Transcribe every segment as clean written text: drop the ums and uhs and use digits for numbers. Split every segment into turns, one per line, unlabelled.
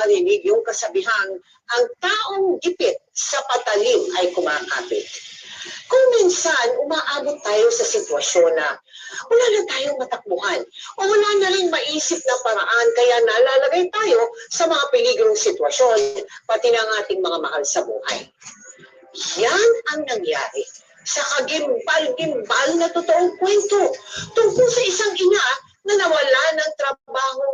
paninig yung kasabihang, ang taong gipit sa patalim ay kumakapit. Kung minsan, umaabot tayo sa sitwasyon na wala na tayong matakbuhan o wala na rin maisip na paraan kaya nalalagay tayo sa mga peligrong sitwasyon, pati ng ating mga mahal sa buhay. Yan ang nangyari sa kagimbal-gimbal na totoong kwento tungkol sa isang ina na nawala ng trabaho,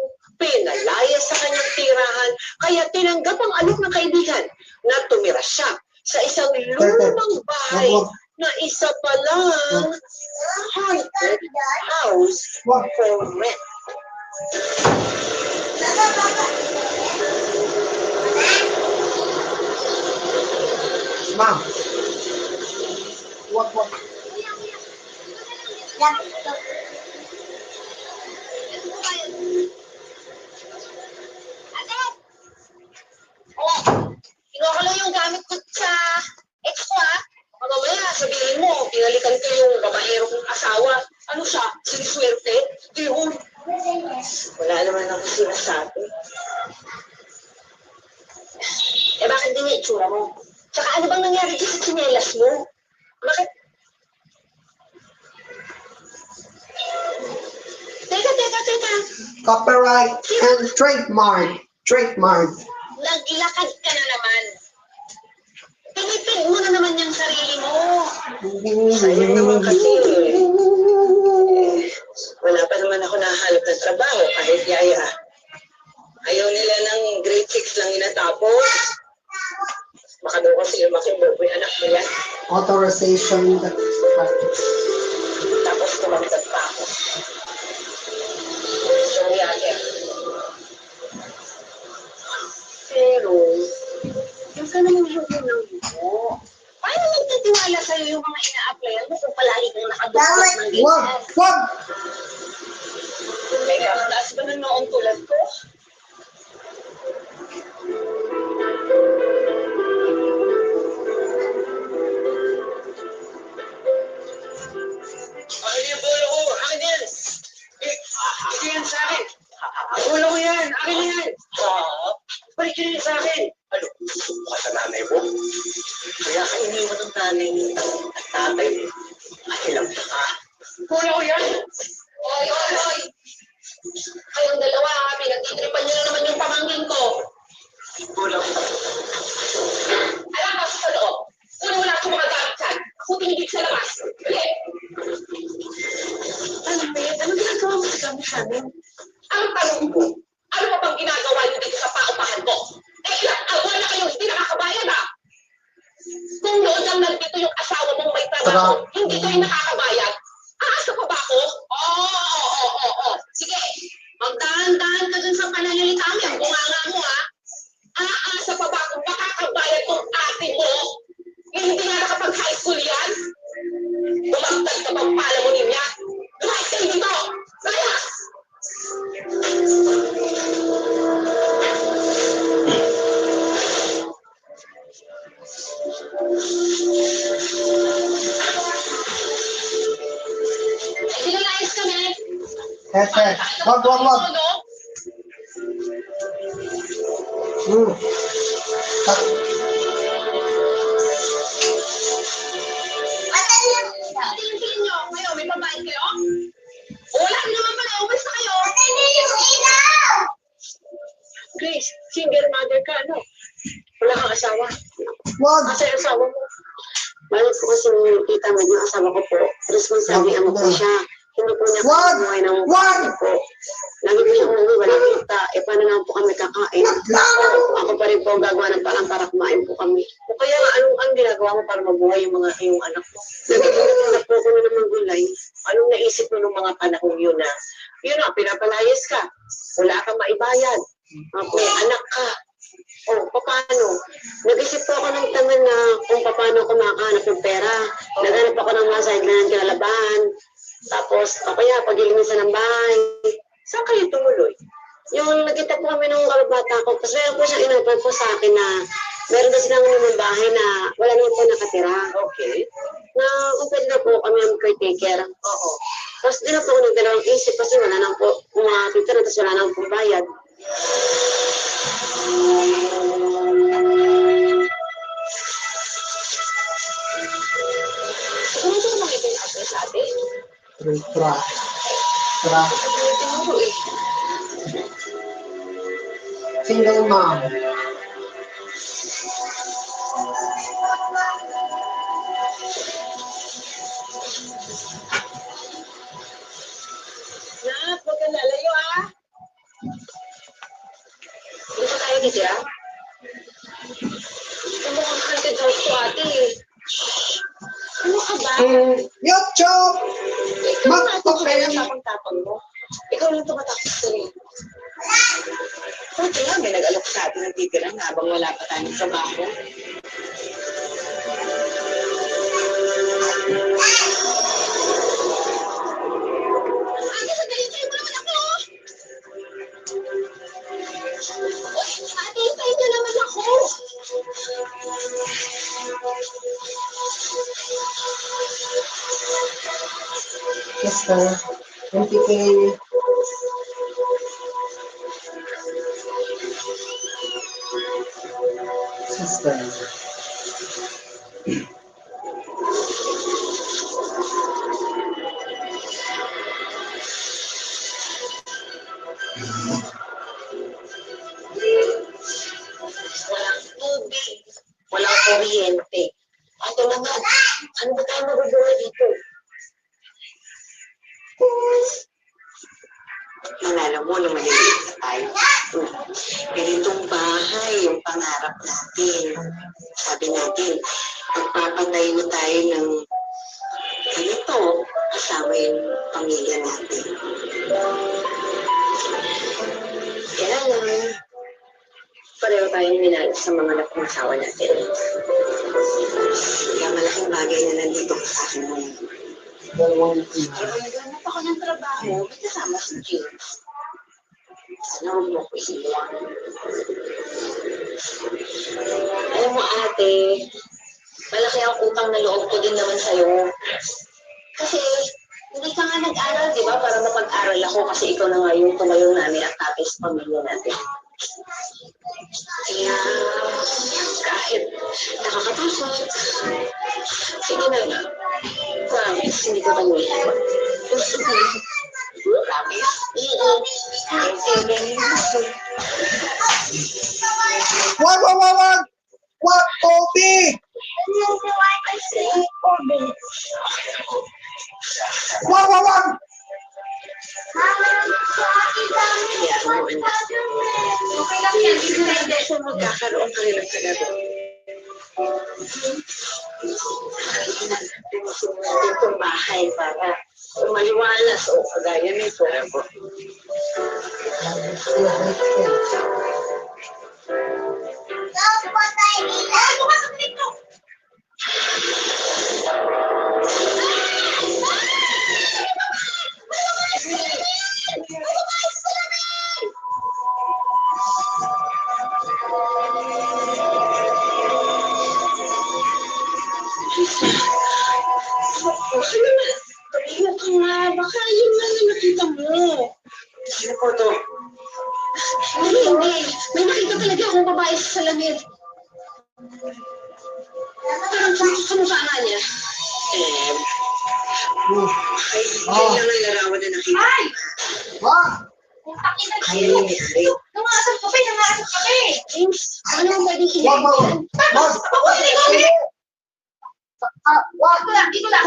pinalaya sa kanyang tirahan, kaya tinanggap ang alok ng kaibigan na tumira siya sa isang lumang bahay na isa palang haunted house for rent.
Ma'am. Wag. Yan.
Kinuha ko lang yung gamit ko sa ex ko, ha? Mamaya, sabihin mo, pinalikan ko yung babaero kong asawa. Ano siya? Siniswerte? Tihon? Wala naman ako sinasabi. Eh, bakit din yung itsura mo? Tsaka ano bang nangyari dyan sa tsinelas mo? Bakit? Teka.
Copyright and trademark.
Naglakad ka na naman. Pinipid mo na naman yung sarili mo. Sa'yo naman kasi, wala pa naman ako nahanap ng trabaho kahit yaya. Ayaw nila ng grade 6 lang inatapos. Baka daw kasi lumaki mo yung anak nila.
Authorization.
Tapos tumagdag pa ako. So, yaya. Pero, yung ka naman yung mo. Paano magtitiwala sa'yo yung mga ina-applyan mo kung palagi kang nakadukot ng ganyan?
Wag!
Teka, taas ba ng noong tulad ko? Ano yung bolo ko? Akin yan! Akin yan sa akin! Bolo ko yan! Akin yan! Balik yun sa akin! Ano? Gusto mo ka sa nanay mo? Kaya ka iniwan ng nanay at tatay mo. Akilang ka. Bolo ko yan! Oy! Kayong dalawa, pinagtitripan nyo na naman yung pamangkin ko. Bolo ko. Alam ka sa loob. Kung wala akong mga gamit dyan, ako tinigil sa labas. Bili! Ano ba yan? Anong ginagawa mo sa gamit sa amin? Ang tanong ko, ano pa bang ginagawa nyo dito sa paupahan ko? Eh, ilang awan na kayo hindi nakakabayan, ha? Kung noon lang nandito yung asawa mong may trabaho, hindi kayo nakakabayan, aasa pa ba ako? Oo. Sige, magdahan-dahan ka dun sa pananalita mo, yung bunganga mo, ha? Aasa pa ba kung makakabayan tong ate mo? Yung hindi nga nakapag-high school yan? Bumagtag ka bang pala mo niya? Lumayas kayo dito! Layas! Nilalayas kami.
Wag.
Tingin nyo, kayo, may babae kayo? Wala naman pala, umalis na kayo. Grace, single mother ka, ano? Wala kang asawa.
Wag!
Kasi asawa mo. Bakit po kasi kita mo yung asawa ko po, responsable mo po siya. Hindi po niya kumuhay ng po. Lagi po siya umuwi, wala kita. E paano naman po kami kakain? Ako pa rin po gagawa ng parang para kumain po kami. O kaya ang ginagawa mo para mabuhay yung anak mo? Nagiging po ko na ng gulay. Anong naisip mo ng mga panahon yun na? Yun na, pinapalayas ka. Wala kang maibayad. May anak ka. Paano? Nag-isip po ako ng tangan na kung paano ako makahanap ng pera. Naghanap ako ng mga sideline kinalabahan. Tapos, kaya pag-ilimisan ng bahay. Saan kayo tumuloy? Yung nagkita po kami ng kalabata ko, tapos meron po siyang in-offer po sa akin na meron na silang ng bahay na wala naman po nakatira. Okay. Na kung pwede na po kami ang caretaker. Oo. Tapos din na po ako nagdalawang isip kasi wala nang po umakatitira, tapos wala nang pong bayad. Ano ito makita yung address natin?
Tra.
Tinuro eh.
Single mom.
Nak, huwag kang lalayo ah. Dito tayo titira? Ano kang haunted house ko ate eh. Ano ka ba?
YouTube!
Ikaw nga ito kaya tapang-tapang mo. Ikaw lang tumatakot ko rin. Buti nga may nag-alok sa atin ng titirang habang wala pa tayong trabaho. Ate, sandali tayo mo naman ako! Ate, hintayin niyo naman ako!
Sister, 20K. Sister.
Walang tubig, walang kuryente. Ito naman, ano ba tayo magagawa dito? Malala mo na maliliit na tayo. Ganitong bahay, yung pangarap natin. Sabi natin, magpapatayo tayo ng ganito, kasama yung pamilya natin. Kaya lang, pareho tayong minahal sa mga anak ng asawa natin. Kaya malaking bagay na nandito ka sa akin mo.
Dalawang
Pero naghanap ako ng trabaho, may kasama si James. Sana huwag mo ko iiwan. Alam mo ate, malaki ang utang na loob ko din naman sa'yo. Kasi hindi ka nga nag-aral, di ba? Para mapag-aral ako kasi ikaw na nga yung tumayong namin at tatay sa pamilya natin. Kaya kahit nakakatakot, sige na nga. Promise, hindi ko kami iiwan. Promise?
Wag! Wag, Kobe! Wag!
Okay lang yan, hindi siya magkakaroon ka rin ng kalaro. Itong bahay para maliwalas o kagaya nito. Tumingin ka nga, baka yun lang na nakita mo. Ano po to? Hindi. May nakita talaga akong babae sa salamin. Pero kamukha nga niya. Ay, yun lang ang larawan na nakita. Ay!
Wag!
Pakita siya. Nangasap ka pa. James, ano ang pwedeng
Wag!
kinain? Dito lang.